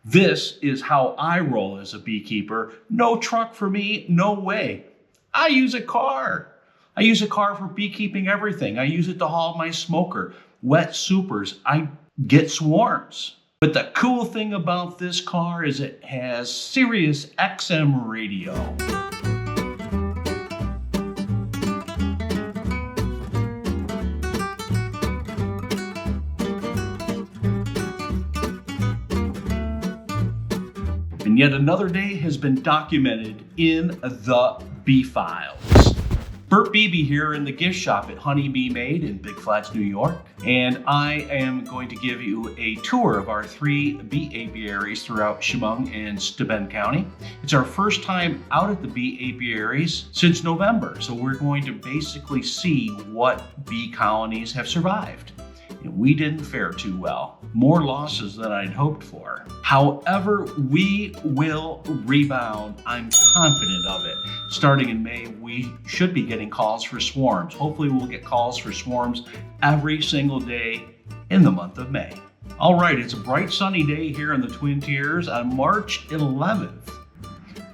This is how I roll as a beekeeper. No truck for me, no way. I use a car. I use a car for beekeeping everything. I use it to haul my smoker, wet supers. I get swarms. But the cool thing about this car is it has Sirius XM radio. And yet another day has been documented in the Bee Files. Burt here in the gift shop at HoneyBeeMade in Big Flats, New York. And I am going to give you a tour of our 3 bee apiaries throughout Chemung and Steuben County. It's our first time out at the bee apiaries since November. So we're going to basically see what bee colonies have survived. And we didn't fare too well. More losses than I'd hoped for. However, we will rebound. I'm confident of it. Starting in May, we should be getting calls for swarms. Hopefully we'll get calls for swarms every single day in the month of May. All right, it's a bright sunny day here in the Twin Tiers on March 11th.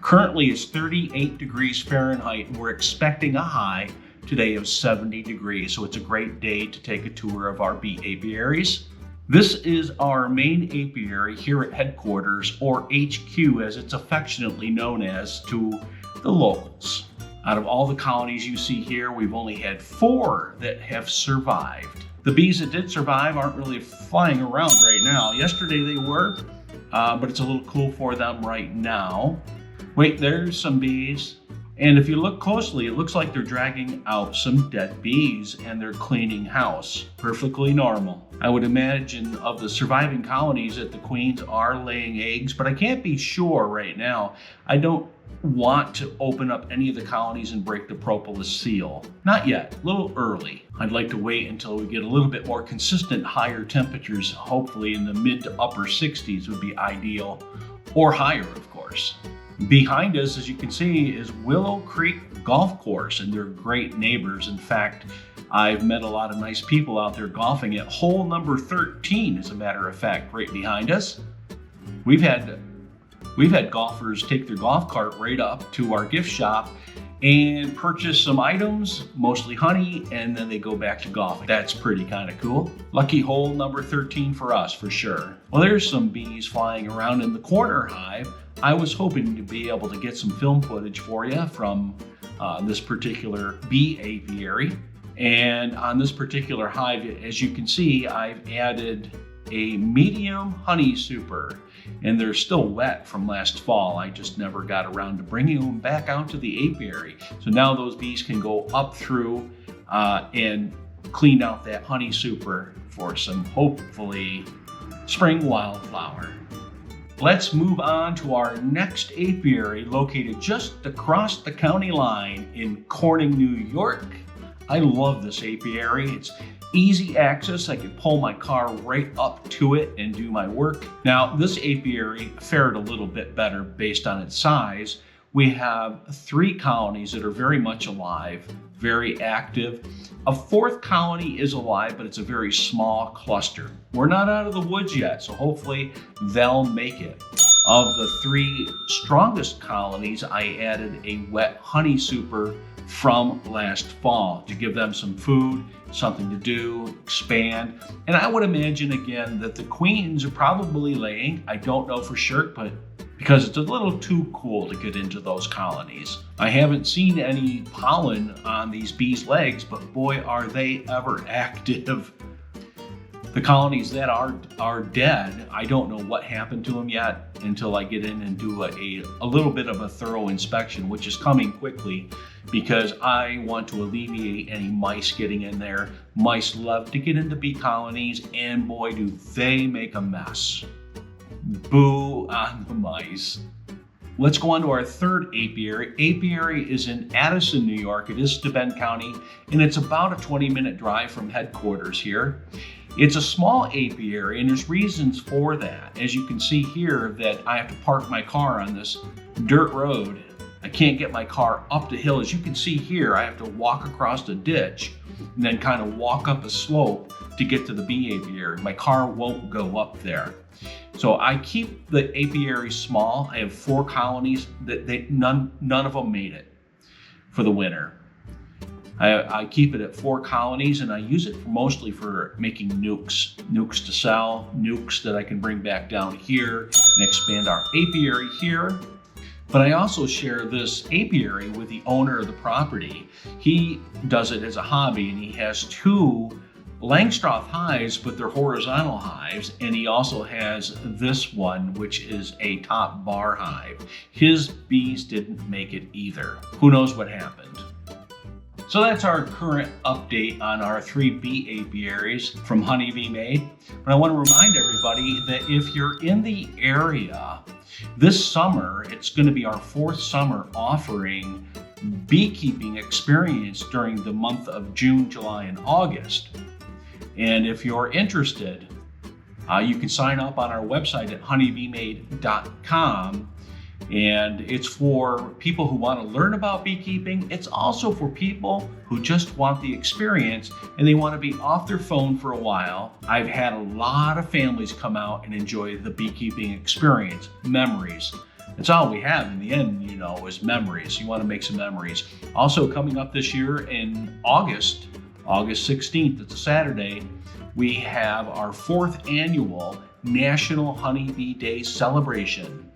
Currently it's 38 degrees Fahrenheit and we're expecting a high today of 70 degrees, so it's a great day to take a tour of our bee apiaries. This is our main apiary here at headquarters, or HQ as it's affectionately known as to the locals. Out of all the colonies you see here, we've only had 4 that have survived. The bees that did survive aren't really flying around right now. Yesterday they were, but it's a little cool for them right now. Wait, there's some bees. And if you look closely, it looks like they're dragging out some dead bees and they're cleaning house. Perfectly normal. I would imagine of the surviving colonies that the queens are laying eggs, but I can't be sure right now. I don't want to open up any of the colonies and break the propolis seal. Not yet, a little early. I'd like to wait until we get a little bit more consistent higher temperatures, hopefully in the mid to upper 60s would be ideal, or higher of course. Behind us, as you can see, is Willow Creek Golf Course, and they're great neighbors. In fact, I've met a lot of nice people out there golfing at hole number 13, as a matter of fact, right behind us. We've had golfers take their golf cart right up to our gift shop and purchase some items, mostly honey, and then they go back to golfing. That's pretty kind of cool. Lucky hole number 13 for us, for sure. Well, there's some bees flying around in the corner hive. I was hoping to be able to get some film footage for you from this particular bee apiary. And on this particular hive, as you can see, I've added a medium honey super, and they're still wet from last fall. I just never got around to bringing them back out to the apiary. So now those bees can go up through and clean out that honey super for some hopefully spring wildflower. Let's move on to our next apiary located just across the county line in Corning, New York. I love this apiary. It's easy access. I could pull my car right up to it and do my work. Now, this apiary fared a little bit better based on its size. We have 3 colonies that are very much alive, very active. A 4th colony is alive, but it's a very small cluster. We're not out of the woods yet, so hopefully they'll make it. Of the 3 strongest colonies, I added a wet honey super from last fall to give them some food, something to do, expand. And I would imagine again that the queens are probably laying. I don't know for sure, but because it's a little too cool to get into those colonies. I haven't seen any pollen on these bees' legs, but boy, are they ever active. The colonies that are dead, I don't know what happened to them yet until I get in and do a little bit of a thorough inspection, which is coming quickly because I want to alleviate any mice getting in there. Mice love to get into bee colonies, and boy, do they make a mess. Boo on the mice. Let's go on to our 3rd apiary. Apiary is in Addison, New York. It is Steuben County, and it's about a 20-minute drive from headquarters here. It's a small apiary, and there's reasons for that. As you can see here, that I have to park my car on this dirt road. I can't get my car up the hill. As you can see here, I have to walk across the ditch and then kind of walk up a slope to get to the bee apiary. My car won't go up there. So I keep the apiary small. I have 4 colonies that none of them made it for the winter. I keep it at 4 colonies, and I use it mostly for making nukes to sell, nukes that I can bring back down here and expand our apiary here. But I also share this apiary with the owner of the property. He does it as a hobby, and he has 2 Langstroth hives, but they're horizontal hives, and he also has this one, which is a top bar hive. His bees didn't make it either. Who knows what happened? So that's our current update on our 3 bee apiaries from HoneyBeeMade. But I want to remind everybody that if you're in the area this summer, it's going to be our 4th summer offering beekeeping experience during the month of June, July, and August. And if you're interested, you can sign up on our website at honeybeemade.com. And it's for people who want to learn about beekeeping. It's also for people who just want the experience and they want to be off their phone for a while. I've had a lot of families come out and enjoy the beekeeping experience, memories. That's all we have in the end, is memories. You want to make some memories. Also coming up this year in August 16th, it's a Saturday, we have our 4th annual National Honeybee Day celebration.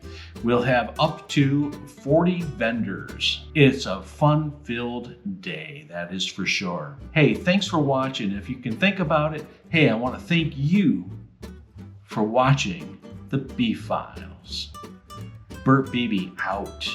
We'll have up to 40 vendors. It's a fun-filled day, that is for sure. Hey, thanks for watching. If you can think about it, hey, I want to thank you for watching the Bee Files. Burt Beebe out.